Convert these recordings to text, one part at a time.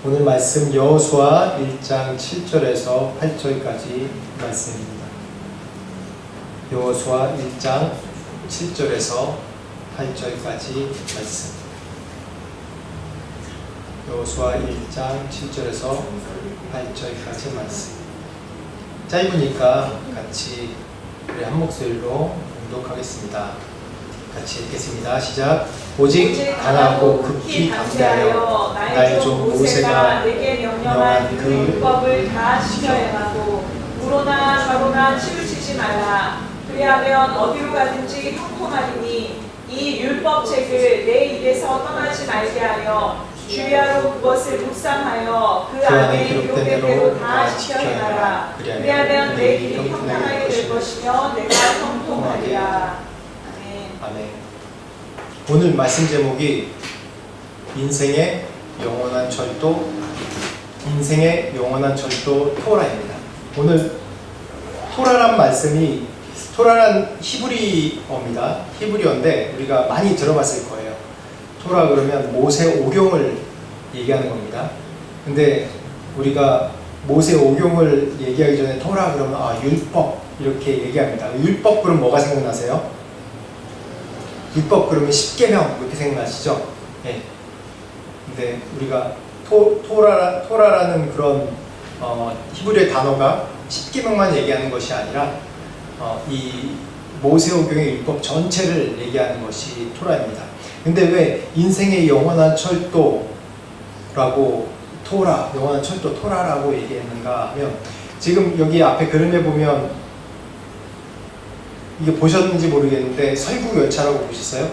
오늘 말씀 여호수아 1장 7절에서 8절까지 말씀입니다. 여호수아 1장 7절에서 8절까지 말씀. 여호수아 1장 7절에서 8절까지 말씀. 짧으니까 같이 우리 한 목소리로 봉독하겠습니다. 같이 읽겠습니다. 시작. 오직 강하고 극히 담대하여 나의 종 모세가 내게 명령한 그 율법을 다 지켜야 하고 우로나 좌로나 치우치지 말라. 그리하면 어디로 가든지 형통하리니 이 율법책을 내 입에서 떠나지 말게 하여 주야로 그것을 묵상하여 그 안에 기록된 대로 다 지켜 행하라. 그리하면 내 길이 평탄하게 될 것이며 내가 형통하리라. 아멘. 오늘 말씀 제목이 인생의 영원한 철도, 인생의 영원한 철도 토라입니다. 오늘 토라란 말씀이 토라란 히브리어입니다. 히브리어인데 우리가 많이 들어봤을 거예요. 토라 그러면 모세 오경을 얘기하는 겁니다. 근데 우리가 모세 오경을 얘기하기 전에 토라 그러면 율법 이렇게 얘기합니다. 율법 그럼 뭐가 생각나세요? 율법 그러면 십계명 이렇게 생각나시죠? 예. 근데 우리가 토라라는 그런 히브리어 단어가 십계명만 얘기하는 것이 아니라 이 모세오경의 율법 전체를 얘기하는 것이 토라입니다. 근데 왜 인생의 영원한 철도라고 토라, 영원한 철도 토라라고 얘기했는가 하면 지금 여기 앞에 그림에 보면 이게 보셨는지 모르겠는데 설국열차라고 보셨어요?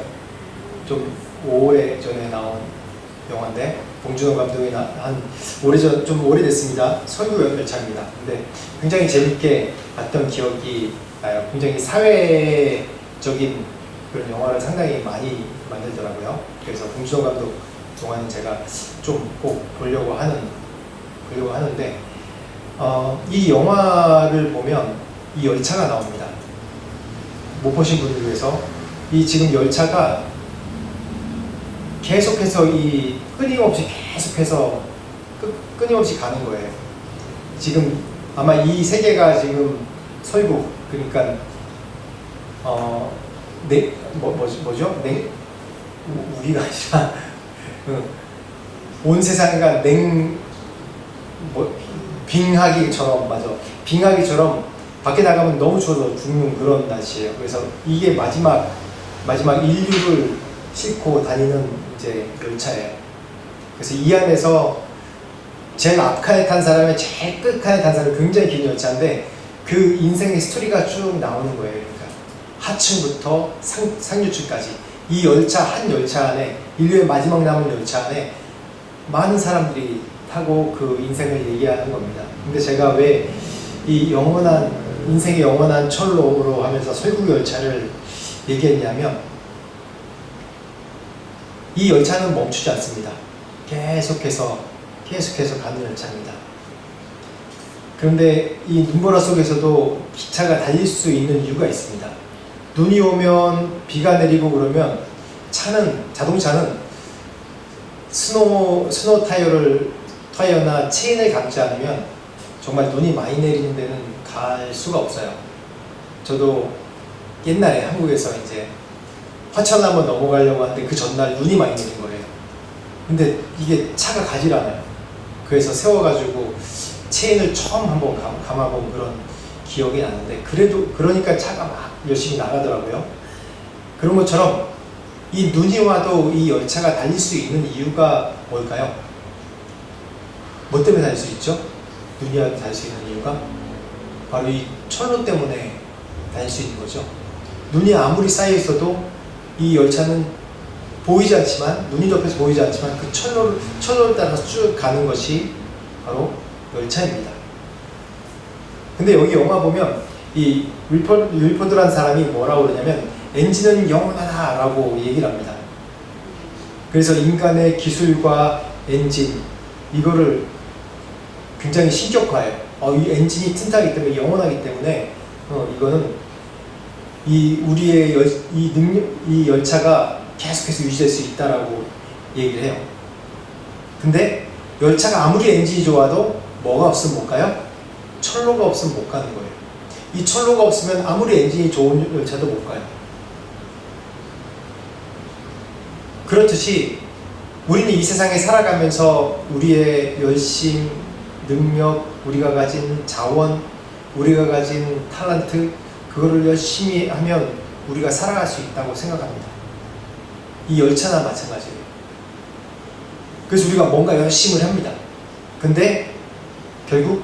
좀 오래전에 나온 영화인데 봉준호 감독이 좀 오래됐습니다. 설국열차입니다. 근데 굉장히 재밌게 봤던 기억이 나요. 굉장히 사회적인 그런 영화를 상당히 많이 만들더라고요. 그래서 봉준호 감독 동안은 제가 좀 꼭 보려고 하는데 이 영화를 보면 이 열차가 나옵니다. 못 보신 분들 위해서 이 지금 열차가 계속해서 끊임없이 가는 거예요. 지금 아마 이 세계가 지금 설국 그러니까 뭐죠? 우리가 아니라 온 세상가 빙하기처럼 맞아. 빙하기처럼 밖에 나가면 너무 추워서 죽는 그런 날씨예요. 그래서 이게 마지막 인류를 싣고 다니는 이제 열차예요. 그래서 이 안에서 제일 앞칸에 탄 사람이 제일 끝칸에 탄 사람이 굉장히 긴 열차인데 그 인생의 스토리가 쭉 나오는 거예요. 그러니까 하층부터 상류층까지 이 열차 한 열차 안에 인류의 마지막 남은 열차 안에 많은 사람들이 타고 그 인생을 얘기하는 겁니다. 근데 제가 왜 이 인생의 영원한 철로로 하면서 설국열차를 얘기했냐면 이 열차는 멈추지 않습니다. 계속해서 가는 열차입니다. 그런데 이 눈보라 속에서도 기차가 달릴 수 있는 이유가 있습니다. 눈이 오면 비가 내리고 그러면 자동차는 스노 타이어나 체인을 감지 않으면 정말 눈이 많이 내리는 데는 갈 수가 없어요. 저도 옛날에 한국에서 이제 화천 한번 넘어가려고 하는데 그 전날 눈이 많이 내린 거예요. 근데 이게 차가 가질 않아요. 그래서 세워가지고 체인을 처음 한번 감아본 그런 기억이 나는데 그러니까 차가 막 열심히 나가더라고요. 그런 것처럼 이 눈이 와도 이 열차가 달릴 수 있는 이유가 뭘까요? 뭐 때문에 달릴 수 있죠? 눈이 와도 달릴 수 있는 이유가 바로 이 철로 때문에 달릴 수 있는 거죠. 눈이 아무리 쌓여 있어도 이 열차는 보이지 않지만 눈이 덮여서 보이지 않지만 그 철로를 따라서 쭉 가는 것이 바로 열차입니다. 근데 여기 영화 보면 이 윌포드란 사람이 뭐라고 그러냐면 엔진은 영원하다라고 얘기를 합니다. 그래서 인간의 기술과 엔진 이거를 굉장히 신격화해요. 이 엔진이 튼튼하기 때문에 영원하기 때문에 이거는 우리의 이 열차가 계속해서 유지될 수 있다라고 얘기를 해요. 근데 열차가 아무리 엔진이 좋아도 뭐가 없으면 못 가요? 철로가 없으면 못 가는 거예요. 이 철로가 없으면 아무리 엔진이 좋은 열차도 못 가요. 그렇듯이 우리는 이 세상에 살아가면서 우리의 열심, 능력, 우리가 가진 자원, 우리가 가진 탤런트, 그거를 열심히 하면 우리가 살아갈 수 있다고 생각합니다. 이 열차나 마찬가지예요. 그래서 우리가 뭔가 열심을 합니다. 근데 결국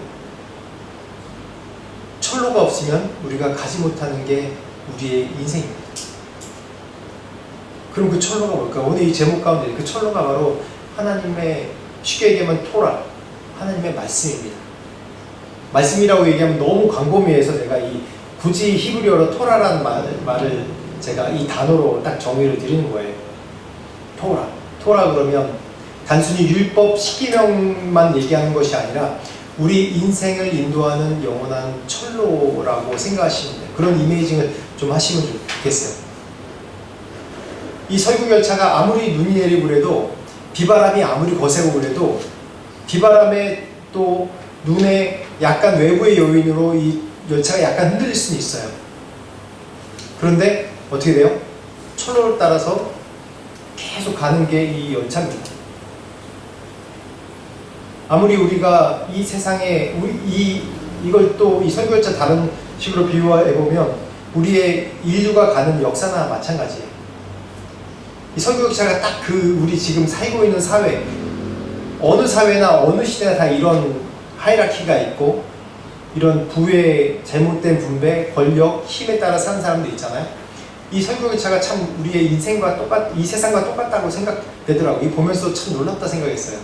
철로가 없으면 우리가 가지 못하는 게 우리의 인생입니다. 그럼 그 철로가 뭘까? 오늘 이 제목 가운데 그 철로가 바로 하나님의, 쉽게 얘기하면 토라, 하나님의 말씀입니다. 말씀이라고 얘기하면 너무 광범위해서 제가 굳이 히브리어로 토라라는 말을 제가 이 단어로 딱 정의를 드리는 거예요. 토라 그러면 단순히 율법, 십계명만 얘기하는 것이 아니라 우리 인생을 인도하는 영원한 철로라고 생각하시면 돼요. 그런 이미징을 좀 하시면 좋겠어요. 이 설국열차가 아무리 눈이 내리고 그래도, 비바람이 아무리 거세고 그래도, 비바람에 또 눈에 약간 외부의 요인으로 이 열차가 약간 흔들릴 수는 있어요. 그런데 어떻게 돼요? 철로를 따라서 계속 가는 게 이 열차입니다. 아무리 우리가 이 세상에 이걸 또 이 설국열차 다른 식으로 비유해보면 우리의 인류가 가는 역사나 마찬가지예요. 이 설국열차가 딱 우리 지금 살고 있는 사회, 어느 사회나 어느 시대나 다 이런 하이라키가 있고, 이런 부의 잘못된 분배, 권력, 힘에 따라 사는 사람들 있잖아요. 이 설국열차가 참 우리의 인생과 이 세상과 똑같다고 생각되더라고요. 이 보면서 참 놀랍다 생각했어요.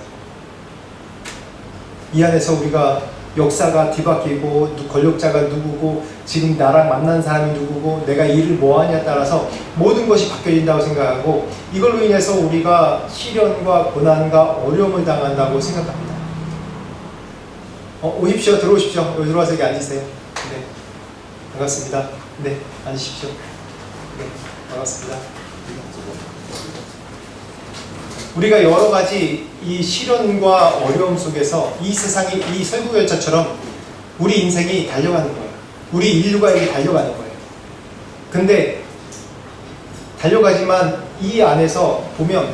이 안에서 우리가 역사가 뒤바뀌고, 권력자가 누구고, 지금 나랑 만난 사람이 누구고, 내가 일을 뭐하냐에 따라서 모든 것이 바뀌어진다고 생각하고, 이걸로 인해서 우리가 시련과 고난과 어려움을 당한다고 생각합니다. 오십시오. 들어오십시오. 여기 들어와서 여기 앉으세요. 네, 반갑습니다. 네, 앉으십시오. 네, 반갑습니다. 우리가 여러 가지 이 시련과 어려움 속에서 이 세상이 이 설국열차처럼 우리 인생이 달려가는 거예요. 우리 인류가 이렇게 달려가는 거예요. 근데 달려가지만 이 안에서 보면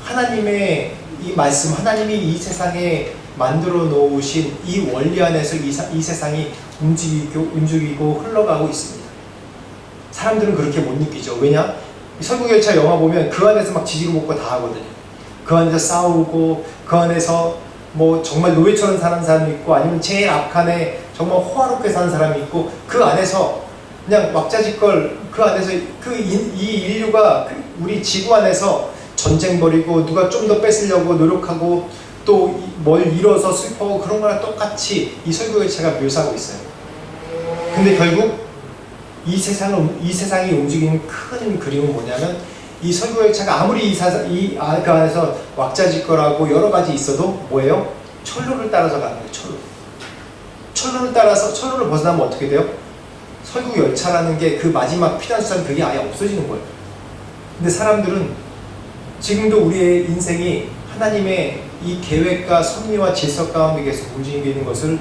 하나님의 이 말씀, 하나님이 이 세상에 만들어 놓으신 이 원리 안에서 이 세상이 움직이고 흘러가고 있습니다. 사람들은 그렇게 못 느끼죠. 왜냐? 설국열차 영화 보면 그 안에서 막 지지고 볶고 다 하거든요. 그 안에서 싸우고, 그 안에서 뭐 정말 노예처럼 사는 사람이 있고, 아니면 제일 앞칸에 정말 호화롭게 사는 사람이 있고, 그 안에서 그냥 왁자지껄, 그 안에서 이 인류가 우리 지구 안에서 전쟁 벌이고, 누가 좀 더 뺏으려고 노력하고, 또 뭘 잃어서 슬퍼하고, 그런 거랑 똑같이 이 설국열차가 묘사하고 있어요. 근데 결국 이 세상이 움직이는 큰 그림은 뭐냐면, 이 설국열차가 아무리 그 안에서 왁자지껄하고 여러 가지 있어도 뭐예요? 철로를 따라서 가는 거예요. 철로를 벗어나면 어떻게 돼요? 설국열차라는 게 그 마지막 피난수단 그게 아예 없어지는 거예요. 근데 사람들은 지금도 우리의 인생이 하나님의 이 계획과 섭리와 질서 가운데 계속 움직이는 것을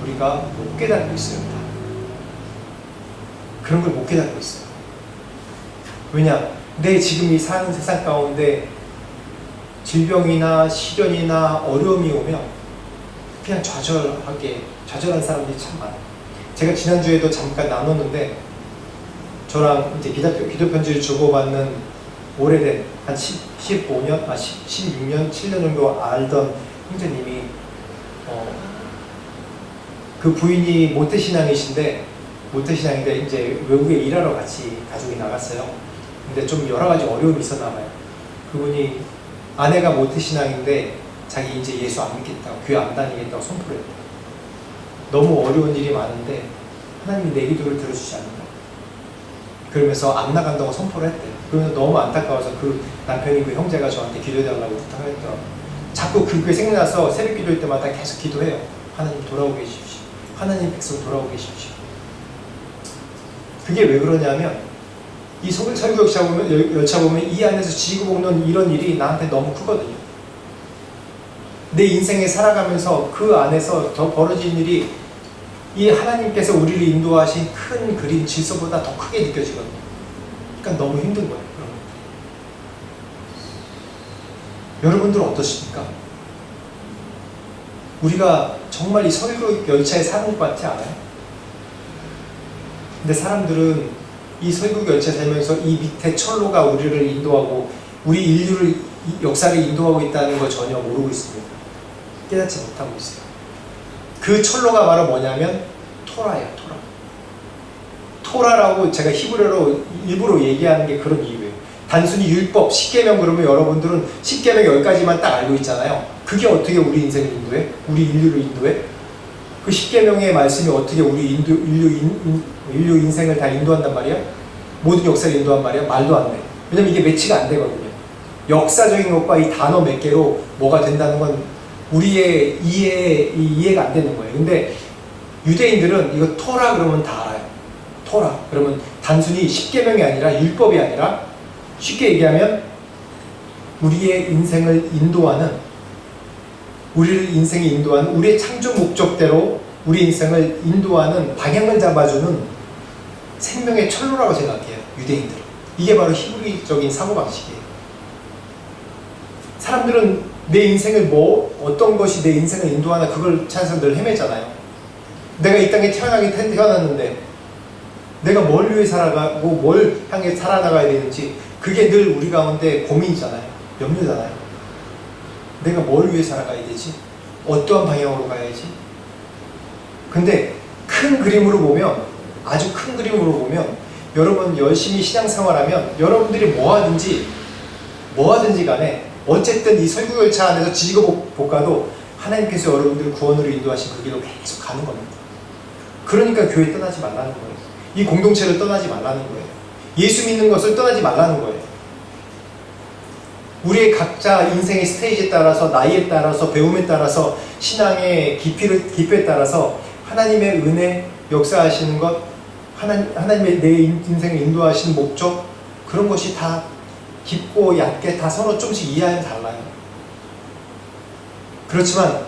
우리가 못 깨닫고 있습니다. 그런 걸 못 깨닫고 있어요. 왜냐? 내 지금 이 사는 세상 가운데 질병이나 시련이나 어려움이 오면 그냥 좌절한 사람들이 참 많아요. 제가 지난주에도 잠깐 나눴는데, 저랑 이제 기도 편지를 주고받는 오래된 한 16년, 7년 정도 알던 형제님이 그 부인이 모태신앙인데 이제 외국에 일하러 같이 가족이 나갔어요. 근데 좀 여러 가지 어려움이 있었나 봐요. 그분이 아내가 모태신앙인데 자기 이제 예수 안 믿겠다고, 교회 안 다니겠다고 선포를 했대요. 너무 어려운 일이 많은데 하나님이 내 기도를 들어주지 않는다. 그러면서 안 나간다고 선포를 했대요. 그러면서 너무 안타까워서 그 남편이, 그 형제가 저한테 기도해달라고 부탁을 했더라고요. 자꾸 그게 생각나서 새벽 기도할 때마다 계속 기도해요. 하나님 돌아오게 해주십시오. 하나님 백성 돌아오게 해주십시오. 그게 왜 그러냐면, 이 설국열차 보면 이 안에서 지지고 볶는 이런 일이 나한테 너무 크거든요. 내 인생에 살아가면서 그 안에서 더 벌어진 일이 이 하나님께서 우리를 인도하신 큰 그림 질서보다 더 크게 느껴지거든요. 그러니까 너무 힘든 거예요. 여러분들은 어떠십니까? 우리가 정말 이 설교 열차에 사는 것 같지 않아요? 근데 사람들은 이 설교 열차에 살면서 이 밑에 철로가 우리를 인도하고 우리 인류를 역사를 인도하고 있다는 걸 전혀 모르고 있습니다. 깨닫지 못하고 있어요. 그 철로가 바로 뭐냐면 토라예요. 토라라고 제가 히브리어로 일부러 얘기하는 게 그런 이유예요. 단순히 율법, 10계명 그러면 여러분들은 10계명 10가지만 딱 알고 있잖아요. 그게 어떻게 우리 인생을 인도해? 우리 인류를 인도해? 그 10계명의 말씀이 어떻게 우리 인류 인생을 다 인도한단 말이야? 모든 역사를 인도한 말이야? 말도 안 돼. 왜냐면 이게 매치가 안 되거든요. 역사적인 것과 이 단어 몇 개로 뭐가 된다는 건 우리의 이해가 안 되는 거예요. 근데 유대인들은 이거 토라 그러면 다 알아요. 토라 그러면 단순히 10계명이 아니라 율법이 아니라 쉽게 얘기하면 우리의 인생을 인도하는 우리를 인생에 인도하는 우리의 창조 목적대로 우리 인생을 인도하는 방향을 잡아주는 생명의 철로라고 생각해요. 유대인들은. 이게 바로 히브리적인 사고방식이에요. 사람들은 내 인생을 어떤 것이 내 인생을 인도하나 그걸 찾아서 늘 헤매잖아요. 내가 이 땅에 태어났는데 내가 뭘 위해 살아가고 뭘 향해 살아나가야 되는지 그게 늘 우리 가운데 고민이잖아요. 염려잖아요. 내가 뭘 위해 살아가야 되지? 어떠한 방향으로 가야지? 근데 큰 그림으로 보면 아주 큰 그림으로 보면 여러분 열심히 신앙생활하면 여러분들이 뭐하든지 간에 어쨌든 이 설교열차 안에서 지지고 하나님께서 여러분들을 구원으로 인도하신 그 길로 계속 가는 겁니다. 그러니까 교회 떠나지 말라는 거예요. 이 공동체를 떠나지 말라는 거예요. 예수 믿는 것을 떠나지 말라는 거예요. 우리의 각자 인생의 스테이지에 따라서 나이에 따라서 배움에 따라서 신앙의 깊이에 따라서 하나님의 은혜 역사하시는 것 하나님의 내 인생을 인도하시는 목적 그런 것이 다 깊고 얕게 다 서로 조금씩 이해하면 달라요. 그렇지만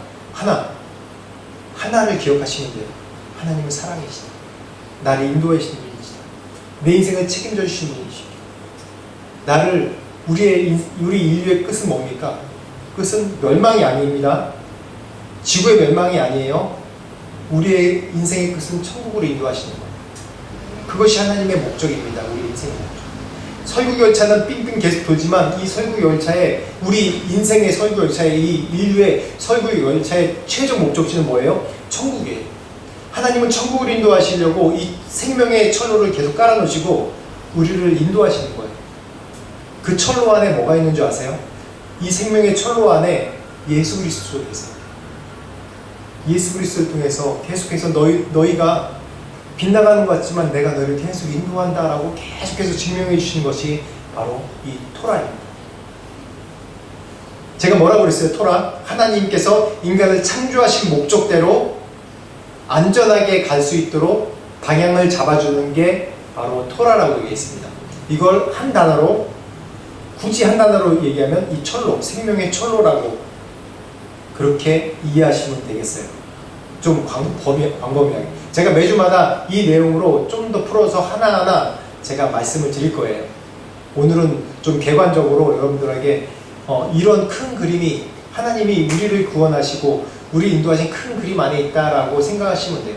하나를 기억하시면 돼요. 하나님은 사랑이시다. 나를 인도해 주시는 분이시다. 내 인생을 책임져 주시는 분이시다. 우리 인류의 끝은 뭡니까? 끝은 멸망이 아닙니다. 지구의 멸망이 아니에요. 우리의 인생의 끝은 천국으로 인도하시는 거예요. 그것이 하나님의 목적입니다. 우리 인생의 목적. 설국열차는 빙빙 계속 돌지만 이 설국열차의 우리 인생의 설국열차의 이 인류의 설국열차의 최종 목적지는 뭐예요? 천국이에요. 하나님은 천국을 인도하시려고 이 생명의 철로를 계속 깔아놓으시고 우리를 인도하시는 거예요. 그 철로 안에 뭐가 있는 줄 아세요? 이 생명의 철로 안에 예수 그리스도가 계세요. 예수 그리스도를 통해서 계속해서 너희가 빗나가는 것 같지만 내가 너희를 계속 인도한다라고 계속해서 증명해 주시는 것이 바로 이 토라입니다. 제가 뭐라고 그랬어요? 토라. 하나님께서 인간을 창조하신 목적대로 안전하게 갈 수 있도록 방향을 잡아주는 게 바로 토라라고 얘기했습니다. 이걸 굳이 한 단어로 얘기하면 이 철로, 생명의 철로라고 그렇게 이해하시면 되겠어요. 좀 광범위하게. 제가 매주마다 이 내용으로 좀 더 풀어서 하나하나 제가 말씀을 드릴 거예요. 오늘은 좀 객관적으로 여러분들에게 이런 큰 그림이 하나님이 우리를 구원하시고 우리 인도하신 큰 그림 안에 있다라고 생각하시면 돼요.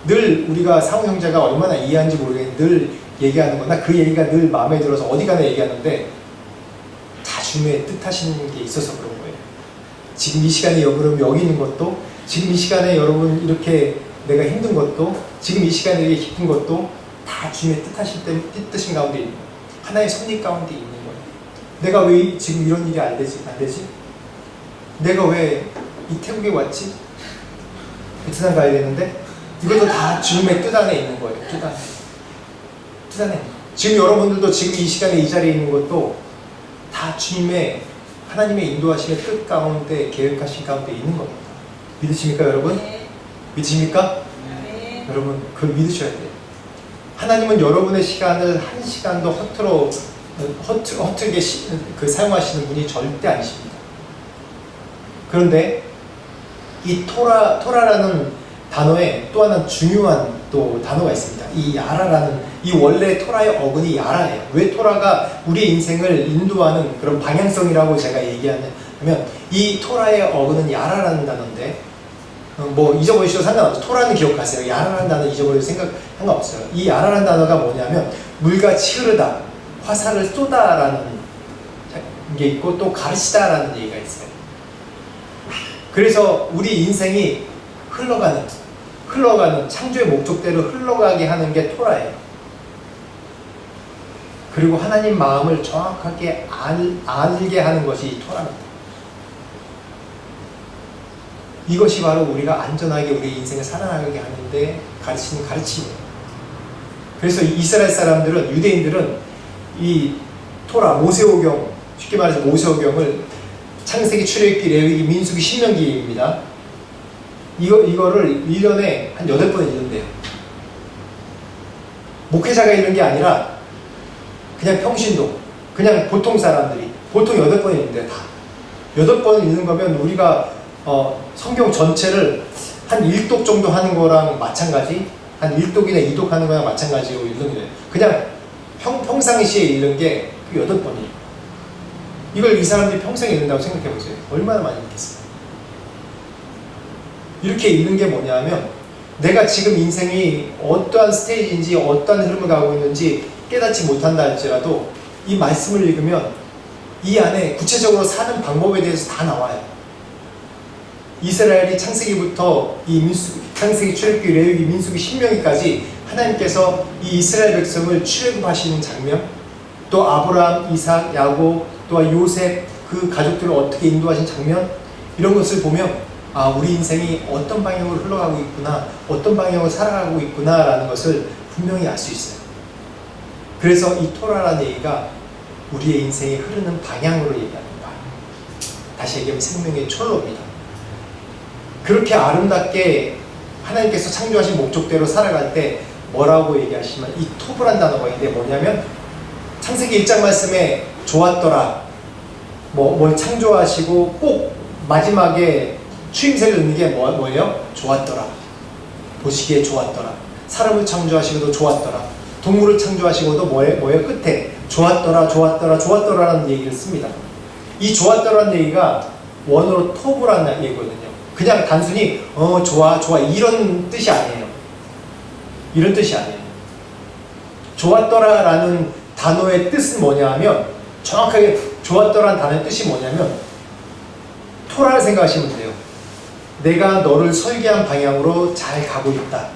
늘 우리가 상호 형제가 얼마나 이해하는지 모르겠는데 늘 얘기하는 거, 나 그 얘기가 늘 마음에 들어서 어디 가나 얘기하는데 다 주님의 뜻하시는 게 있어서 그런 거예요. 지금 이 시간에 여러분 여기 있는 것도, 지금 이 시간에 여러분 이렇게 내가 힘든 것도, 지금 이 시간에 이렇게 기쁜 것도 다 주님의 뜻하신 가운데 있는 거예요. 하나의 섭리 가운데 있는 거예요. 내가 왜 지금 이런 일이 안 되지? 내가 왜 이 태국에 왔지? 베트남 가야 되는데? 이것도 다 주님의 뜻 안에 있는 거예요. 뜻 안에. 지금 여러분들도 지금 이 시간에 이 자리에 있는 것도 다 하나님의 인도하심의 뜻 가운데, 계획하신 가운데 있는 겁니다. 믿으십니까, 여러분? 네. 믿으십니까? 네. 여러분, 그걸 믿으셔야 돼요. 하나님은 여러분의 시간을 한 시간도 허투르게 사용하시는 분이 절대 아니십니다. 그런데 이 토라라는 단어에 또 하나 중요한 또 단어가 있습니다. 이 야라라는, 이 원래 토라의 어근이 야라예요. 왜 토라가 우리의 인생을 인도하는 그런 방향성이라고 제가 얘기하냐면, 이 토라의 어근은 야라라는 단어인데, 뭐 잊어버리셔도 상관없어요. 토라는 기억하세요. 야라라는 단어 잊어버려도 상관없어요. 이 야라라는 단어가 뭐냐면 물같이 흐르다, 화살을 쏘다라는 게 있고, 또 가르치다라는 얘기가 있어요. 그래서 우리 인생이 흘러가는 창조의 목적대로 흘러가게 하는 게 토라예요. 그리고 하나님 마음을 정확하게 알게 하는 것이 이 토라입니다. 이것이 바로 우리가 안전하게 우리 인생을 살아나가게 하는데 가르치는 가르침이에요. 그래서 이스라엘 사람들은, 유대인들은 이 토라, 모세오경, 쉽게 말해서 모세오경을 창세기, 출애굽기, 레위기, 민수기, 신명기입니다. 이거를 1년에 한 8번 읽는데요. 목회자가 읽는 게 아니라 그냥 평신도, 그냥 보통 사람들이 보통 8번 읽는데요. 다 8번 읽는 거면 우리가 성경 전체를 한 1독 정도 하는 거랑 마찬가지, 한 1독이나 2독 하는 거랑 마찬가지로 읽는 거예요. 그냥 평상시에 읽는 게 그 8번이에요. 이걸 이 사람들이 평생 읽는다고 생각해 보세요. 얼마나 많이 읽겠어요. 이렇게 읽는 게 뭐냐면, 내가 지금 인생이 어떠한 스테이지인지 어떠한 흐름을 가고 있는지 깨닫지 못한다 할지라도 이 말씀을 읽으면 이 안에 구체적으로 사는 방법에 대해서 다 나와요. 이스라엘이 창세기부터 창세기, 출애굽기, 레위기, 민수기, 신명기까지 하나님께서 이 이스라엘 백성을 출애굽하시는 장면, 또 아브라함, 이삭, 야곱, 또한 요셉, 그 가족들을 어떻게 인도하신 장면, 이런 것을 보면 우리 인생이 어떤 방향으로 흘러가고 있구나, 어떤 방향으로 살아가고 있구나 라는 것을 분명히 알 수 있어요. 그래서 이 토라라는 얘기가 우리의 인생이 흐르는 방향으로 얘기합니다. 다시 얘기하면 생명의 철로입니다. 그렇게 아름답게 하나님께서 창조하신 목적대로 살아갈 때 뭐라고 얘기하시면, 이 토브란 단어가 있는데 뭐냐면, 창세기 1장 말씀에 좋았더라, 뭘 창조하시고 꼭 마지막에 추임새를 넣는 게 뭐예요? 좋았더라. 보시기에 좋았더라. 사람을 창조하시고도 좋았더라. 동물을 창조하시고도 뭐예요? 끝에 좋았더라, 좋았더라, 좋았더라라는 얘기를 씁니다. 이 좋았더라는 얘기가 원어로 토브라는 얘기거든요. 그냥 단순히 좋아 이런 뜻이 아니에요. 이런 뜻이 아니에요. 좋았더라라는 단어의 뜻은 뭐냐 하면, 정확하게 좋았더라는 단어의 뜻이 뭐냐면, 토라를 생각하시면 돼요. 내가 너를 설계한 방향으로 잘 가고 있다.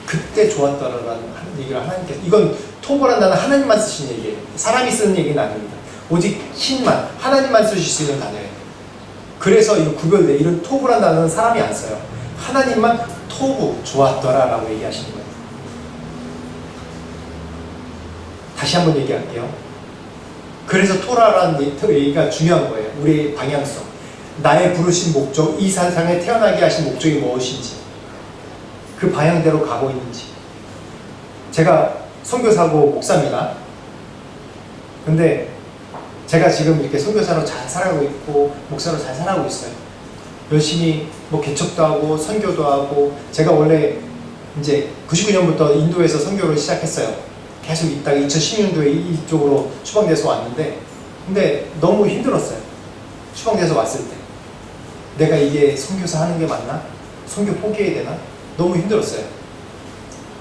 그때 좋았더라라는 얘기를 하나님께서, 이건 토브란 단어 하나님만 쓰신 얘기예요. 사람이 쓰는 얘기는 아닙니다. 오직 신만, 하나님만 쓰실 수 있는 단어예요. 그래서 이 구별돼. 이런 토브란 단어는 사람이 안 써요. 하나님만 토브, 좋았더라라고 얘기하시는 거예요. 다시 한번 얘기할게요. 그래서 토라라는 얘기가 중요한 거예요. 우리의 방향성, 나의 부르신 목적, 이 세상에 태어나게 하신 목적이 무엇인지, 그 방향대로 가고 있는지. 제가 선교사고 목사입니다. 근데 제가 지금 이렇게 선교사로 잘 살아가고 있고 목사로 잘 살아가고 있어요. 열심히 개척도 하고 선교도 하고. 제가 원래 이제 99년부터 인도에서 선교를 시작했어요. 계속 있다가 2010년도에 이쪽으로 추방돼서 왔는데, 근데 너무 힘들었어요. 추방돼서 왔을 때 내가 이게 선교사 하는 게 맞나? 선교 포기해야 되나? 너무 힘들었어요.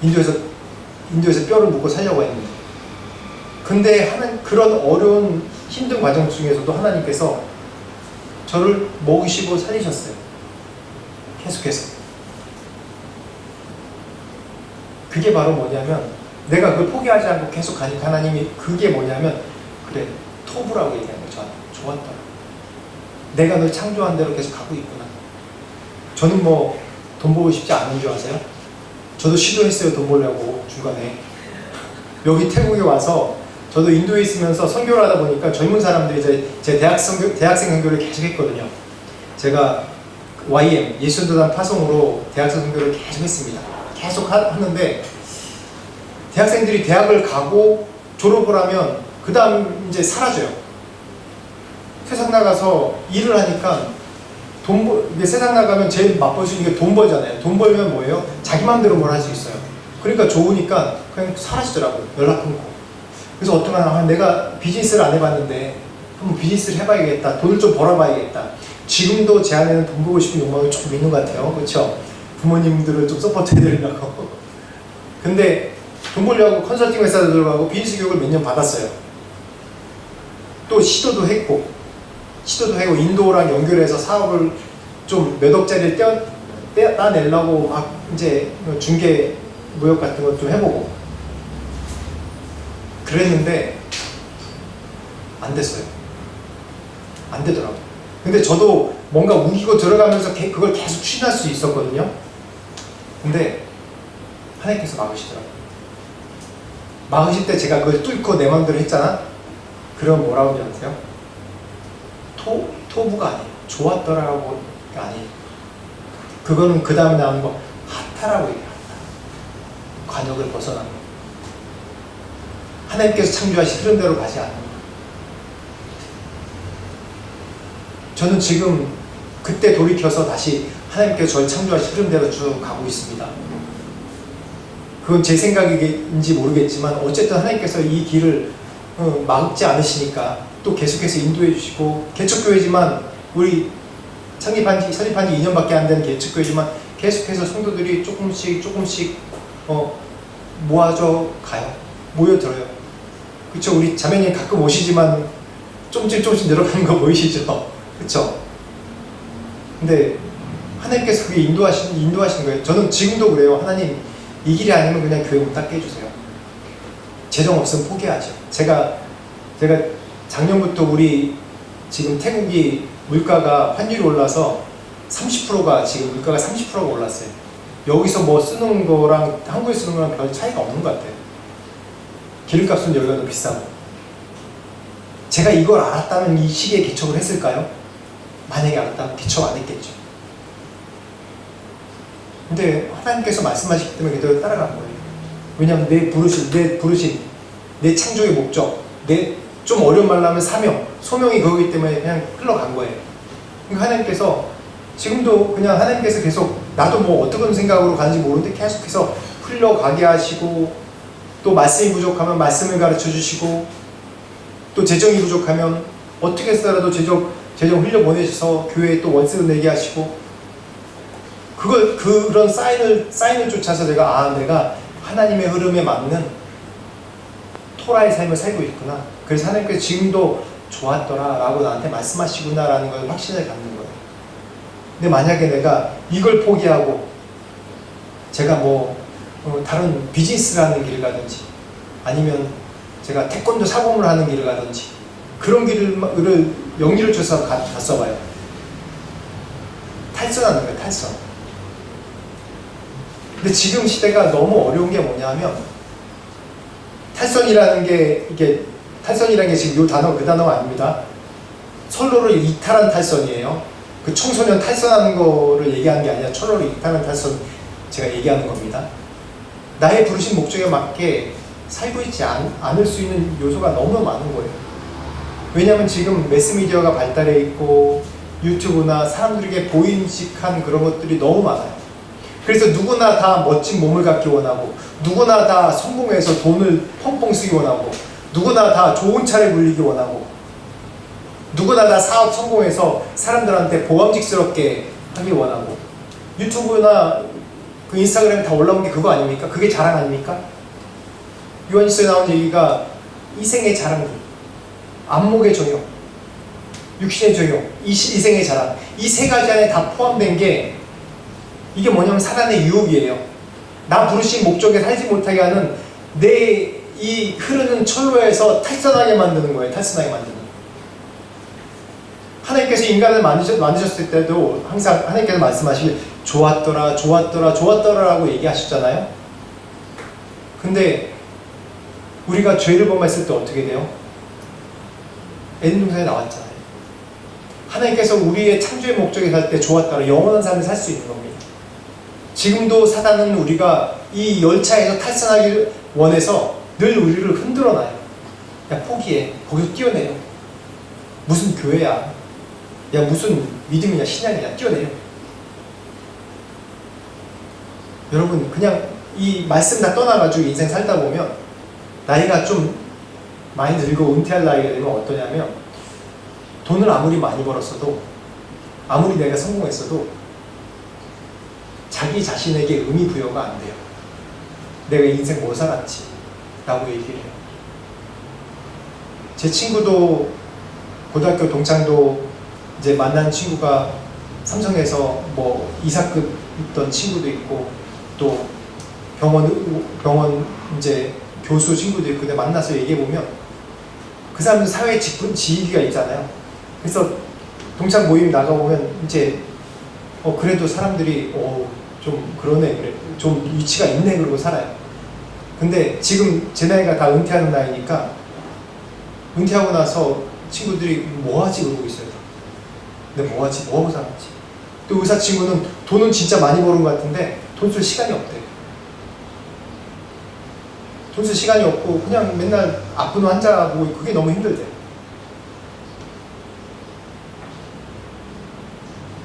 인도에서 뼈를 묻고 살려고 했는데. 근데 그런 어려운 힘든 과정 중에서도 하나님께서 저를 먹이시고 살리셨어요. 계속해서. 그게 바로 뭐냐면, 내가 그걸 포기하지 않고 계속 가니까 하나님이, 그게 뭐냐면, 그래, 토브라고 얘기하는 거예요. 저한테 좋았더라. 내가 널 창조한 대로 계속 가고 있구나. 저는 돈 벌고 싶지 않은 줄 아세요? 저도 시도했어요. 돈 벌려고 중간에. 여기 태국에 와서 저도 인도에 있으면서 선교를 하다 보니까 젊은 사람들이 제 대학생 선교를 계속 했거든요. 제가 YM, 예수전도단 파송으로 대학생 선교를 계속 했습니다. 계속 하는데, 대학생들이 대학을 가고 졸업을 하면 그 다음 이제 사라져요. 세상 나가서 일을 하니까 이게 세상 나가면 제일 맛볼 수 있는 게 돈 벌잖아요. 돈 벌면 뭐예요? 자기 마음대로 뭘 할 수 있어요. 그러니까 좋으니까 그냥 사라지더라고요. 연락 끊고. 그래서 어떡하나, 내가 비즈니스를 안 해봤는데 한번 비즈니스를 해봐야겠다. 돈을 좀 벌어봐야겠다. 지금도 제 안에는 돈 벌고 싶은 욕망이 조금 있는 것 같아요. 그렇죠? 부모님들을 좀 서포트 해드리려고. 근데 돈 벌려고 컨설팅 회사도 들어가고 비즈니스 교육을 몇 년 받았어요. 또 시도도 했고 인도랑 연결해서 사업을 좀 몇 억짜리를 따내려고 막 이제 중개 무역 같은 것 좀 해보고 그랬는데 안 됐어요. 안 되더라고요. 근데 저도 뭔가 우기고 들어가면서 그걸 계속 추진할 수 있었거든요. 근데 하나님께서 막으시더라고요. 막으실 때 제가 그걸 뚫고 내 마음대로 했잖아? 그럼 뭐라고 하는지 아세요? 토부가 아니에요. 좋았더라고가 아니에요. 그거는 그 다음에 나오는 거 하타라고 얘기해요. 하타. 관역을 벗어난 거. 하나님께서 창조하신 흐름대로 가지 않는 거. 저는 지금 그때 돌이켜서 다시 하나님께서 저를 창조하신 흐름대로 쭉 가고 있습니다. 그건 제 생각인지 모르겠지만 어쨌든 하나님께서 이 길을 막지 않으시니까 또 계속해서 인도해 주시고, 개척교회지만 우리 설립한 지 2년밖에 안 된 개척교회지만 계속해서 성도들이 조금씩 모아져 가요. 모여들어요. 그쵸? 우리 자매님 가끔 오시지만 조금씩 늘어가는 거 보이시죠? 그쵸? 근데 하나님께서 그게 인도하시는 거예요. 저는 지금도 그래요. 하나님, 이 길이 아니면 그냥 교회 문 닫게 해주세요. 재정 없으면 포기하죠. 제가 작년부터 우리 지금 태국이 물가가 환율이 올라서 30%가 지금 물가가 30%가 올랐어요. 여기서 뭐 쓰는 거랑 한국에 쓰는 거랑 별 차이가 없는 것 같아요. 기름값은 여기가 더 비싸고. 제가 이걸 알았다면 이 시기에 개척을 했을까요? 만약에 알았다면 개척 안 했겠죠. 근데 하나님께서 말씀하시기 때문에 그대로 따라간 거예요. 왜냐하면 내 부르심, 내 창조의 목적, 내 좀 어려운 말로 하면 사명, 소명이 그거기 때문에 그냥 흘러간 거예요. 그러니까 하나님께서 지금도 그냥 하나님께서 계속, 나도 뭐 어떤 생각으로 가는지 모르는데 계속해서 흘러가게 하시고, 또 말씀이 부족하면 말씀을 가르쳐 주시고, 또 재정이 부족하면 어떻게 해서라도 재정 흘려보내셔서 교회에 또 원세를 내게 하시고, 그런 사인을 쫓아서 내가 하나님의 흐름에 맞는 토라의 삶을 살고 있구나. 그래서 하나님께서 지금도 좋았더라 라고 나한테 말씀하시구나 라는 걸 확신을 갖는 거예요. 근데 만약에 내가 이걸 포기하고 제가 다른 비즈니스를 하는 길을 가든지, 아니면 제가 태권도 사범을 하는 길을 가든지, 그런 길을 영리를 줘서 갔어봐요. 탈선하는 거예요. 탈선. 근데 지금 시대가 너무 어려운 게 뭐냐면, 탈선이라는 게 지금 요 단어 그 단어가 아닙니다. 선로를 이탈한 탈선이에요. 그 청소년 탈선하는 거를 얘기하는 게 아니라 선로를 이탈한 탈선 제가 얘기하는 겁니다. 나의 부르신 목적에 맞게 살고 있지 않을 수 있는 요소가 너무 많은 거예요. 왜냐하면 지금 매스미디어가 발달해 있고 유튜브나 사람들에게 보임직한 그런 것들이 너무 많아요. 그래서 누구나 다 멋진 몸을 갖기 원하고, 누구나 다 성공해서 돈을 펑펑 쓰기 원하고, 누구나 다 좋은 차를 물리기 원하고, 누구나 다 사업 성공해서 사람들한테 보람직스럽게 하기 원하고, 유튜브나 그 인스타그램에 다 올라온 게 그거 아닙니까? 그게 자랑 아닙니까? 요한일서에 나온 얘기가 이생의 자랑들, 안목의 정욕, 육신의 정욕, 이생의 자랑, 이 세 가지 안에 다 포함된 게, 이게 뭐냐면 사단의 유혹이에요. 나 부르신 목적에 살지 못하게 하는 내 이 흐르는 철로에서 탈선하게 만드는 거예요. 탈선하게 만드는 거예요. 하나님께서 인간을 만드셨을 때도 항상 하나님께서 말씀하시길 좋았더라 라고 얘기하셨잖아요. 근데 우리가 죄를 범했을 때 어떻게 돼요? 에덴 동산에 나왔잖아요. 하나님께서 우리의 창조의 목적에 살 때 좋았더라, 영원한 삶을 살 수 있는 겁니다. 지금도 사단은 우리가 이 열차에서 탈선하기를 원해서 늘 우리를 흔들어놔요. 야, 포기해. 거기서 뛰어내려. 무슨 교회야, 야 무슨 믿음이냐 신앙이냐 뛰어내려. 여러분 그냥 이 말씀 다 떠나가지고 인생 살다 보면 나이가 좀 많이 들고 은퇴할 나이가 되면 어떠냐면 돈을 아무리 많이 벌었어도 아무리 내가 성공했어도 자기 자신에게 의미 부여가 안 돼요. 내가 인생 뭐 살았지 라고 얘기를 해요. 제 친구도 고등학교 동창도 이제 만난 친구가 삼성에서 뭐 이사급 있던 친구도 있고 또 병원 이제 교수 친구도 있고 근데 만나서 얘기해보면 그 사람들 사회 지위가 있잖아요. 그래서 동창 모임 나가보면 이제 그래도 사람들이 좀 그러네 그래 좀 위치가 있네 그러고 살아요. 근데 지금 제 나이가 다 은퇴하는 나이니까 은퇴하고 나서 친구들이 뭐하지 그러고 있어요. 근데 뭐하지? 뭐하고 살았지? 또 의사 친구는 돈은 진짜 많이 버는 것 같은데 돈 쓸 시간이 없대. 돈 쓸 시간이 없고 그냥 맨날 아픈 환자 보고 그게 너무 힘들대.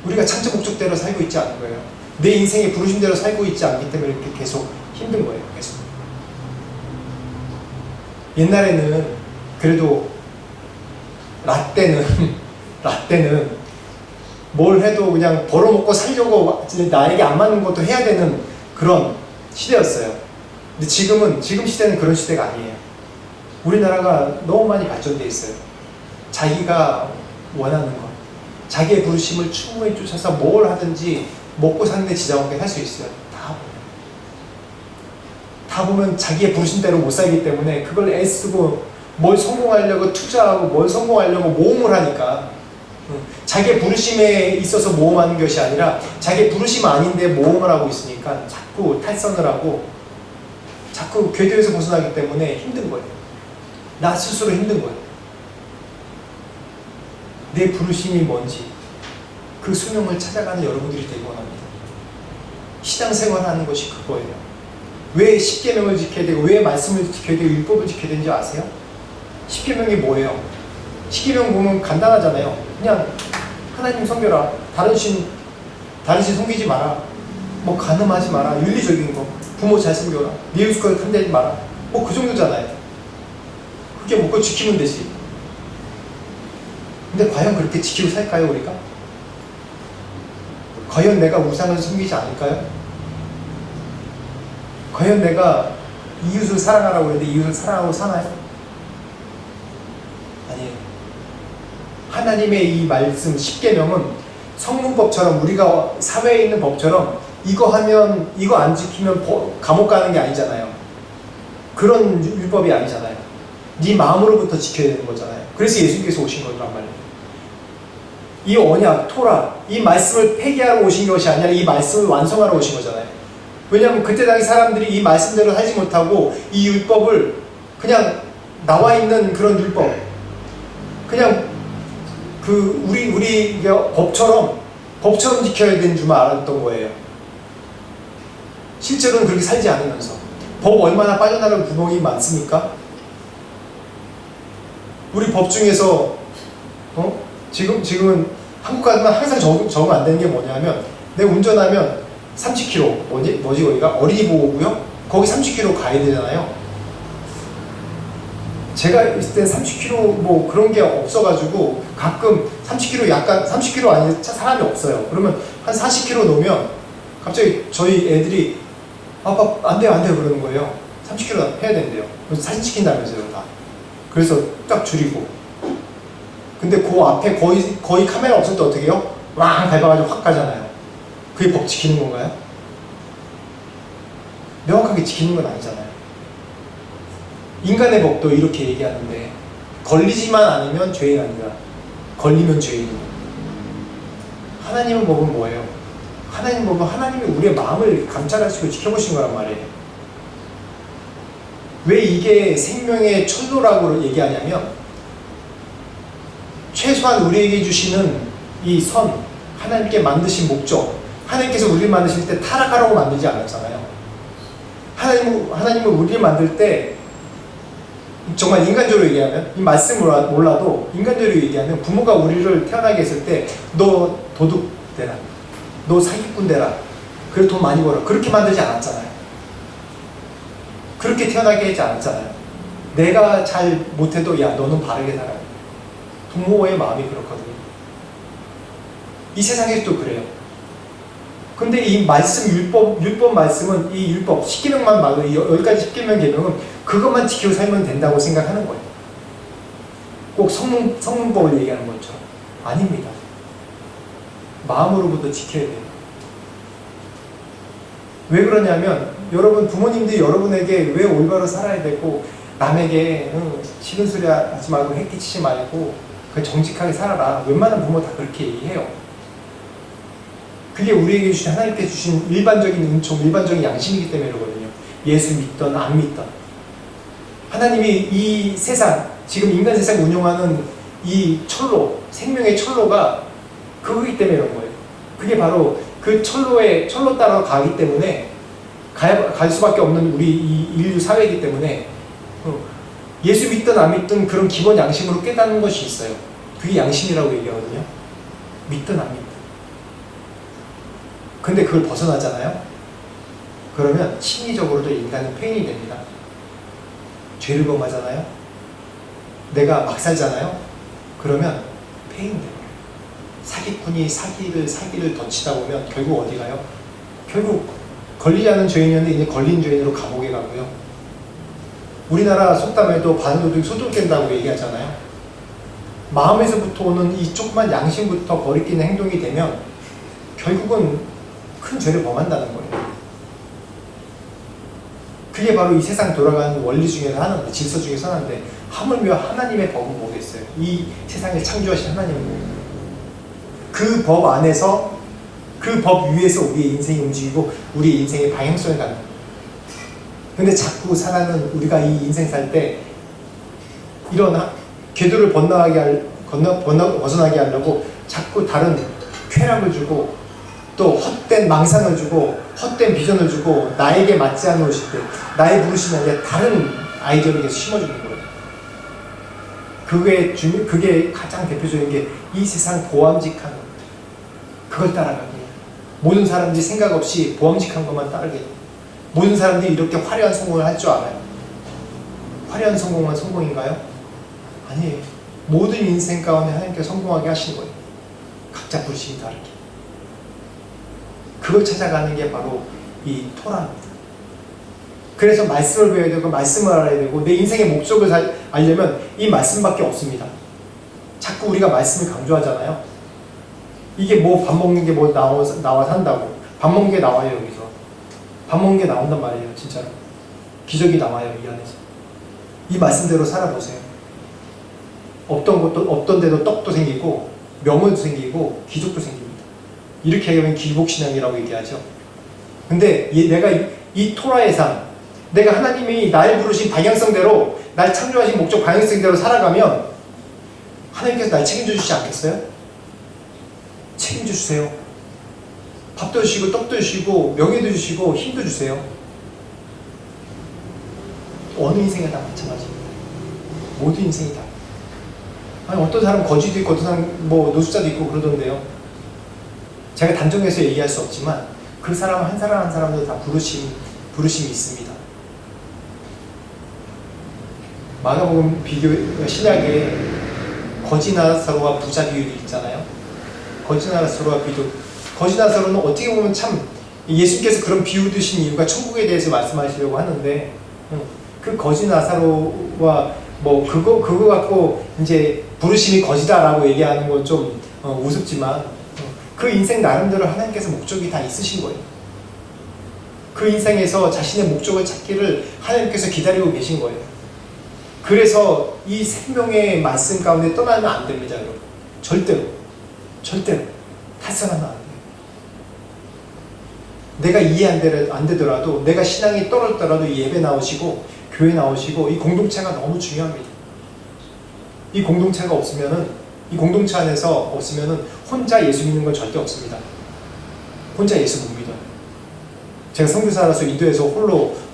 우리가 창조 목적대로 살고 있지 않은 거예요. 내 인생의 부르심대로 살고 있지 않기 때문에 이렇게 계속 힘든 거예요. 계속. 옛날에는 그래도 라떼는 뭘 해도 그냥 벌어먹고 살려고 나에게 안 맞는 것도 해야 되는 그런 시대였어요. 근데 지금 시대는 그런 시대가 아니에요. 우리나라가 너무 많이 발전돼 있어요. 자기가 원하는 것, 자기의 부르심을 충분히 쫓아서 뭘 하든지 먹고 사는 데 지장 없게 할 수 있어요. 다 보면 자기의 부르심대로 못 살기 때문에 그걸 애쓰고 뭘 성공하려고 투자하고 뭘 성공하려고 모험을 하니까 자기의 부르심에 있어서 모험하는 것이 아니라 자기의 부르심 아닌데 모험을 하고 있으니까 자꾸 탈선을 하고 자꾸 궤도에서 벗어나기 때문에 힘든 거예요. 나 스스로 힘든 거예요. 내 부르심이 뭔지 그 수명을 찾아가는 여러분들이 되기 원합니다. 신앙생활하는 것이 그거예요. 왜 십계명을 지켜야 되고 왜 말씀을 지켜야 되고 율법을 지켜야 되는지 아세요? 십계명이 뭐예요? 십계명 보면 간단하잖아요. 그냥 하나님 섬겨라, 다른 신 섬기지 마라, 뭐 간음하지 마라, 윤리적인 거, 부모 잘 섬겨라, 네 이웃을 탐내지 마라, 뭐 그 정도잖아요. 그게 뭐 그거 지키면 되지. 근데 과연 그렇게 지키고 살까요 우리가? 과연 내가 우상을 섬기지 않을까요? 과연 내가 이웃을 사랑하라고 그러는데 이웃을 사랑하고 사나요? 아니에요. 하나님의 이 말씀 십계명은 성문법처럼 우리가 사회에 있는 법처럼 이거 하면 이거 안 지키면 감옥 가는 게 아니잖아요. 그런 율법이 아니잖아요. 네 마음으로부터 지켜야 되는 거잖아요. 그래서 예수님께서 오신 거란 말이에요. 이 언약, 토라, 이 말씀을 폐기하러 오신 것이 아니라 이 말씀을 완성하러 오신 거잖아요. 왜냐하면 그때 당시 사람들이 이 말씀대로 살지 못하고 이 율법을 그냥 나와 있는 그런 율법, 그냥 그 우리 법처럼 지켜야 되는 줄만 알았던 거예요. 실제로는 그렇게 살지 않으면서 법 얼마나 빠져나갈 구멍이 많습니까? 우리 법 중에서 지금은 한국 가면 항상 적응 안 되는 게 뭐냐면 내가 운전하면 30km 뭐지 거기가 어린이 보호구역 거기 30km 가야 되잖아요. 제가 있을 때 30km 뭐 그런 게 없어가지고 가끔 30km 약간 30km 아니 사람이 없어요. 그러면 한 40km 놓으면 갑자기 저희 애들이 아빠 안 돼요 그러는 거예요. 30km 해야 된대요. 그래서 사진 찍힌다면서요 다. 그래서 딱 줄이고. 근데 그 앞에 거의 카메라 없을 때 어떻게 해요? 왕 밟아가지고 확 가잖아요. 그게 법 지키는 건가요? 명확하게 지키는 건 아니잖아요. 인간의 법도 이렇게 얘기하는데 걸리지만 않으면 죄인 아니다. 걸리면 죄인이다. 하나님의 법은 뭐예요? 하나님의 법은 하나님이 우리의 마음을 감찰하시고 지켜보신 거란 말이에요. 왜 이게 생명의 철로라고 얘기하냐면 최소한 우리에게 주시는 이 선, 하나님께 만드신 목적, 하나님께서 우리를 만드실 때 타락하라고 만들지 않았잖아요. 하나님은 우리를 만들 때 정말 인간적으로 얘기하면, 이 말씀을 몰라도 인간적으로 얘기하면 부모가 우리를 태어나게 했을 때 너 도둑 되라, 너 사기꾼 되라, 그래 돈 많이 벌어, 그렇게 만들지 않았잖아요. 그렇게 태어나게 하지 않았잖아요. 내가 잘 못해도 야 너는 바르게 살아야 돼. 부모의 마음이 그렇거든요. 이 세상에서도 그래요. 근데 이 말씀, 율법 말씀은 이 율법 10계명만 말로 10가지 10계명 계명은 그것만 지키고 살면 된다고 생각하는 거예요. 꼭 성문법을 얘기하는 것처럼. 아닙니다. 마음으로부터 지켜야 돼요. 왜 그러냐면 여러분 부모님들이 여러분에게 왜 올바로 살아야 되고 남에게 싫은 소리 하지 말고 해끼치지 말고 정직하게 살아라. 웬만한 부모 다 그렇게 얘기해요. 그게 우리에게 주신, 하나님께 주신 일반적인 은총, 일반적인 양심이기 때문에 그러거든요. 예수 믿던 안 믿던. 하나님이 이 세상, 지금 인간 세상 운영하는 이 철로, 생명의 철로가 그거기 때문에 그런 거예요. 그게 바로 그 철로 따라 가기 때문에 갈 수밖에 없는 우리 이 인류 사회이기 때문에 예수 믿든 안 믿든 그런 기본 양심으로 깨닫는 것이 있어요. 그게 양심이라고 얘기하거든요. 믿든 안 믿든. 근데 그걸 벗어나잖아요. 그러면 심리적으로도 인간은 페인이 됩니다. 죄를 범하잖아요. 내가 막 살잖아요. 그러면 페인 돼요. 사기꾼이 사기를 더 치다 보면 결국 어디 가요? 결국 걸리지 않은 죄인이었는데 이제 걸린 죄인으로 감옥에 가고요. 우리나라 속담에도 반도둑이 소독된다고 얘기하잖아요. 마음에서부터 오는 이 조그만 양심부터 버리끼는 행동이 되면 결국은 큰 죄를 범한다는 거예요. 그게 바로 이 세상 돌아가는 원리 중에서 하나인데, 질서 중에서 하나인데, 하물며 하나님의 법은 뭐겠어요? 이 세상을 창조하신 하나님의 법. 그 법 안에서, 그 법 위에서 우리의 인생이 움직이고 우리의 인생의 방향성을 갖는 거예요. 근데 자꾸 사람은 우리가 이 인생 살 때 이런 궤도를 벗어나게 하려고 자꾸 다른 쾌락을 주고 또 헛된 망상을 주고 헛된 비전을 주고 나에게 맞지 않는 것일 때 나의 부르심이 아니라 다른 아이디어를 계속 심어주는 거예요. 그게 가장 대표적인 게 이 세상 보암직한 것. 그걸 따라가기. 모든 사람들이 생각 없이 보암직한 것만 따르게. 모든 사람들이 이렇게 화려한 성공을 할 줄 알아요. 화려한 성공만 성공인가요? 아니에요. 모든 인생 가운데 하나님께서 성공하게 하신 거예요. 각자 부르심이 다르게. 그걸 찾아가는 게 바로 이 토라입니다. 그래서 말씀을 배워야 되고 말씀을 알아야 되고 내 인생의 목적을 알려면 이 말씀밖에 없습니다. 자꾸 우리가 말씀을 강조하잖아요. 이게 뭐 밥 먹는 게 뭐 나와서 한다고. 밥 먹는 게 나와요 여기서. 밥 먹는 게 나온단 말이에요 진짜로. 기적이 나와요 이 안에서. 이 말씀대로 살아보세요. 없던 데도 떡도 생기고 명월도 생기고 기적도 생깁니다. 이렇게 하면 기복신앙이라고 얘기하죠. 근데 내가 이 토라의 삶, 내가 하나님이 날 부르신 방향성대로, 날 창조하신 목적 방향성대로 살아가면 하나님께서 날 책임져 주시지 않겠어요? 책임져 주세요. 밥도 주시고 떡도 주시고 명예도 주시고 힘도 주세요. 어느 인생에 다 마찬가지입니다. 모든 인생이 다. 아니, 어떤 사람은 거지도 있고 어떤 사람은 뭐 노숙자도 있고 그러던데요. 제가 단정해서 얘기할 수 없지만 그 사람 한 사람 한 사람도 다 부르심이 있습니다. 마가복음 신약에 거지 나사로와 부자 비유도 있잖아요. 거지 나사로와 비유. 거지 나사로는 어떻게 보면 참 예수님께서 그런 비유 드신 이유가 천국에 대해서 말씀하시려고 하는데 그 거지 나사로와 뭐 그거 갖고 이제 부르심이 거지다라고 얘기하는 건 좀 우습지만 그 인생 나름대로 하나님께서 목적이 다 있으신 거예요. 그 인생에서 자신의 목적을 찾기를 하나님께서 기다리고 계신 거예요. 그래서 이 생명의 말씀 가운데 떠나면 안 됩니다, 여러분. 절대로 탈선하면 안 돼요. 내가 이해 안 되더라도, 내가 신앙이 떨어졌더라도 예배 나오시고 교회 나오시고 이 공동체가 너무 중요합니다. 이 공동체가 없으면은, 이 공동체 안에서 없으면은 혼자 예수 믿는 건 절대 없습니다. 혼자 예수 못 믿어요. 제가 선교사라서 인도에서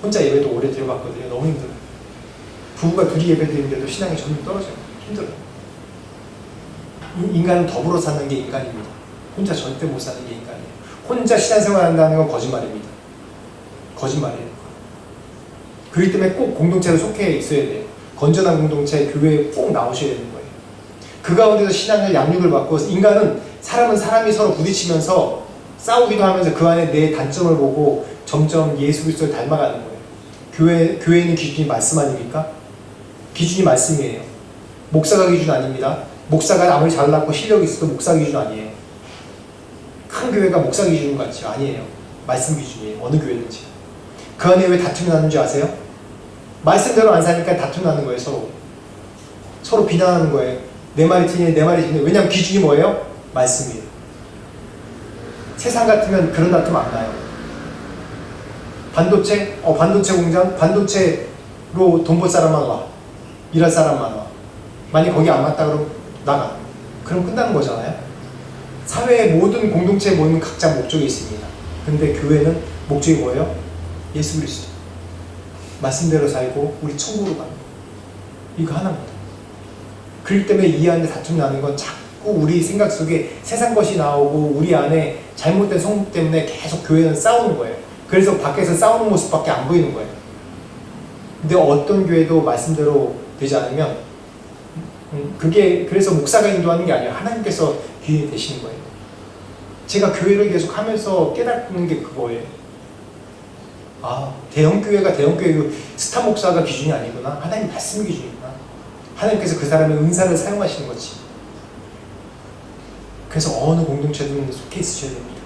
혼자 예배도 오래 드려봤거든요. 너무 힘들어요. 부부가 둘이 예배드리는데도 신앙이 점점 떨어져요. 힘들어요. 인간은 더불어 사는 게 인간입니다. 혼자 절대 못 사는 게 인간이에요. 혼자 신앙생활 한다는 건 거짓말입니다. 거짓말이에요. 그렇기 때문에 꼭 공동체로 속해 있어야 돼요. 건전한 공동체, 교회에 꼭 나오셔야 되는 거예요. 그 가운데서 신앙을 양육을 받고, 인간은 사람은 사람이 서로 부딪히면서 싸우기도 하면서 그 안에 내 단점을 보고 점점 예수 그리스도를 닮아가는 거예요. 교회는 기준이 말씀 아닙니까? 기준이 말씀이에요. 목사가 기준 아닙니다. 목사가 아무리 잘났고 실력이 있어도 목사 기준 아니에요. 큰 교회가 목사 기준 같죠? 아니에요. 말씀 기준이에요. 어느 교회든지. 그 안에 왜 다툼이 나는 줄 아세요? 말씀대로 안 사니까 다툼 나는 거예요. 서로 비난하는 거예요. 내 말이 틀리네, 내 말이 틀리네. 왜냐하면 기준이 뭐예요? 말씀이에요. 세상 같으면 그런 다툼 안 나요. 반도체? 반도체 공장? 반도체로 돈 벌 사람만 와. 일할 사람만 와. 만약 거기 안 맞다 그러면 나가. 그럼 끝나는 거잖아요. 사회의 모든 공동체의 모든 각자 목적이 있습니다. 근데 교회는 목적이 뭐예요? 예수 그리스도. 말씀대로 살고 우리 천국으로 가는 거. 이거 하나입니다. 그렇기 때문에 이 안에 다툼이 나는 건 자꾸 우리 생각 속에 세상 것이 나오고 우리 안에 잘못된 성품 때문에 계속 교회는 싸우는 거예요. 그래서 밖에서 싸우는 모습밖에 안 보이는 거예요. 근데 어떤 교회도 말씀대로 되지 않으면 그게 그래서 목사가 인도하는 게 아니라 하나님께서 귀인이 되시는 거예요. 제가 교회를 계속 하면서 깨닫는 게 그거예요. 대형교회가 대형교회 스타 목사가 기준이 아니구나. 하나님 말씀이 기준이구나. 하나님께서 그 사람의 은사를 사용하시는 거지. 그래서 어느 공동체든 속해 있으셔야 됩니다.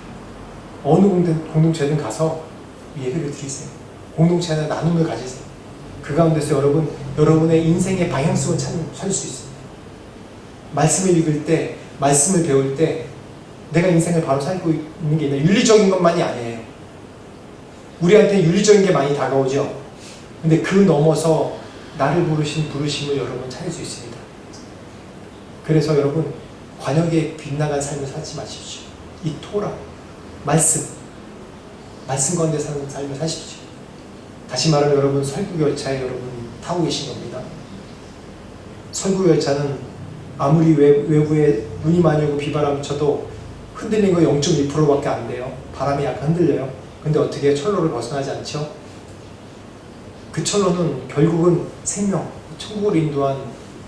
어느 공동체든 가서 예배를 드리세요. 공동체 안에 나눔을 가지세요. 그 가운데서 여러분의 인생의 방향성을 찾을 수 있습니다. 말씀을 읽을 때, 말씀을 배울 때 내가 인생을 바로 살고 있는 게 아니라 윤리적인 것만이 아니에요. 우리한테 윤리적인 게 많이 다가오죠. 근데 그 넘어서 나를 부르신 부르심을 여러분 찾을 수 있습니다. 그래서 여러분 관역에 빗나간 삶을 살지 마십시오. 이 토라, 말씀 가운데 사는 삶을 사십시오. 다시 말하면 여러분 설국열차에 여러분 타고 계신 겁니다. 설국열차는 아무리 외부에 눈이 많이 오고 비바람이 쳐도 흔들리는 거 0.2%밖에 안 돼요. 바람이 약간 흔들려요. 근데 어떻게 철로를 벗어나지 않죠? 그 철로는 결국은 생명, 천국으로 인도한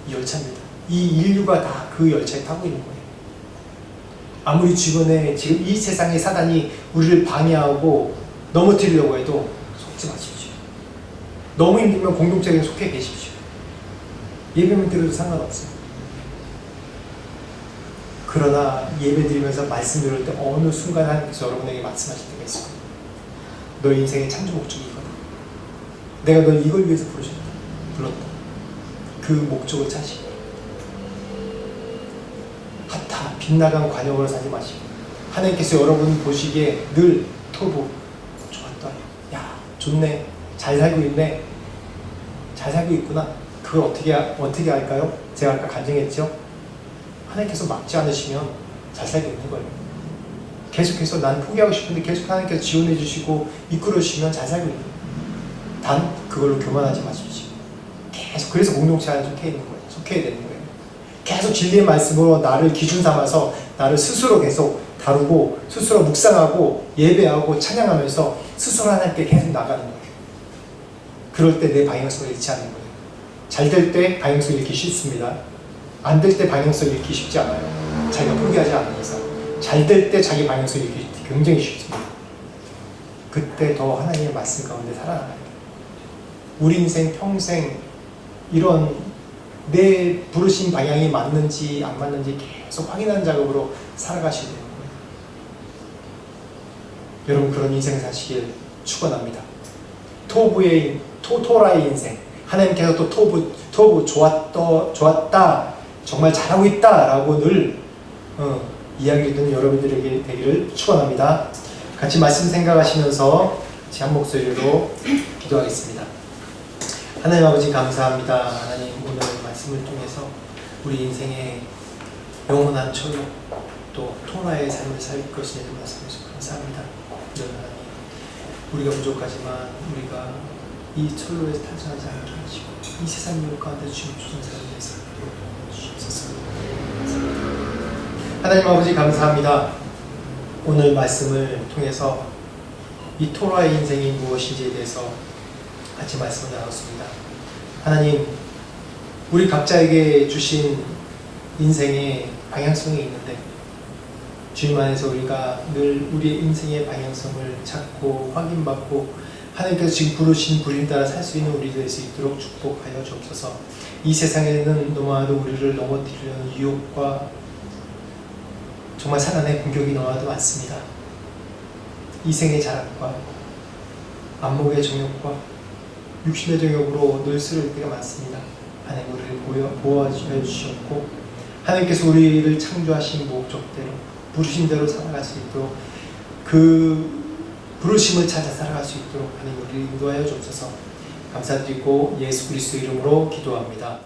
이 열차입니다. 이 인류가 다 그 열차에 타고 있는 거예요. 아무리 주변에 지금 이 세상의 사단이 우리를 방해하고 넘어뜨리려고 해도 속지 마십시오. 너무 힘들면 공동체에 속해 계십시오. 예배만 드려도 상관없어요. 그러나 예배 드리면서 말씀 들을 때 어느 순간 하나님께서 여러분에게 말씀하실 때가 있을 거예요. 너의 인생의 창조 목적이거든. 내가 널 이걸 위해서 불렀다. 그 목적을 찾으시고 핫하 빗나간 관역으로 살지 마시고 하나님께서 여러분 보시기에 늘 토부 좋았다. 야 좋네. 잘 살고 있네. 잘 살고 있구나. 그걸 어떻게 할까요? 제가 아까 간증했죠. 하나님께서 막지 않으시면 잘 살고 있는 거예요. 계속해서 난 포기하고 싶은데 계속 하나님께서 지원해 주시고 이끌어 주시면 잘 살고 있는 거예요. 단 그걸로 교만하지 마십시오. 계속 그래서 공동체 안에 속해 있는 거예요. 속해야 되는 거예요. 계속 진리의 말씀으로 나를 기준 삼아서 나를 스스로 계속 다루고 스스로 묵상하고 예배하고 찬양하면서 스스로 하나님께 계속 나가는 거예요. 그럴 때 내 방향성을 잃지 않는 거예요. 잘 될 때 방향성을 잃기 쉽습니다. 안 될 때 방향성을 잃기 쉽지 않아요. 자기가 포기하지 않는 이상. 잘 될 때 자기 방향성을 잃기 굉장히 쉽습니다. 그때 더 하나님의 말씀 가운데 살아나가야 돼요. 우리 인생 평생 이런 내 부르신 방향이 맞는지 안 맞는지 계속 확인하는 작업으로 살아가셔야 되는 거예요. 여러분 그런 인생 사시길 축원합니다. 토라의 인생. 하나님께서 또 토부 좋았다 정말 잘하고 있다 라고 늘 이야기를 듣는 여러분들에게 되기를 축원합니다. 같이 말씀 생각하시면서 제 한 목소리로 기도하겠습니다. 하나님 아버지 감사합니다. 하나님 오늘 말씀을 통해서 우리 인생의 영원한 철로 또 토라의 삶을 살 것을 말씀해서 감사합니다. 하나님 우리가 부족하지만 우리가 이 철로에서 탈선하지 않게 하시고 이 세상 유혹 가운데 주님 주신 사람을 위해서 주옵소서. 하나님 아버지 감사합니다. 오늘 말씀을 통해서 이 토라의 인생이 무엇인지에 대해서 같이 말씀을 나눴습니다. 하나님, 우리 각자에게 주신 인생의 방향성이 있는데 주님 안에서 우리가 늘 우리의 인생의 방향성을 찾고 확인받고 하나님께서 지금 부르신 부름 따라 살 수 있는 우리 될 수 있도록 축복하여 주옵소서. 이 세상에는 너무나도 우리를 넘어뜨리려는 유혹과 정말 사단의 공격이 너무나도 많습니다. 이생의 자랑과 안목의 정욕과 육신의 정욕으로 늘 쓰러질 때가 많습니다. 하나님 우리를 보호하여 주셨고 하나님께서 우리를 창조하신 목적대로 부르신 대로 살아갈 수 있도록 그 부르심을 찾아 살아갈 수 있도록 하나님 우리를 인도하여 주옵소서. 감사드리고 예수 그리스도 이름으로 기도합니다.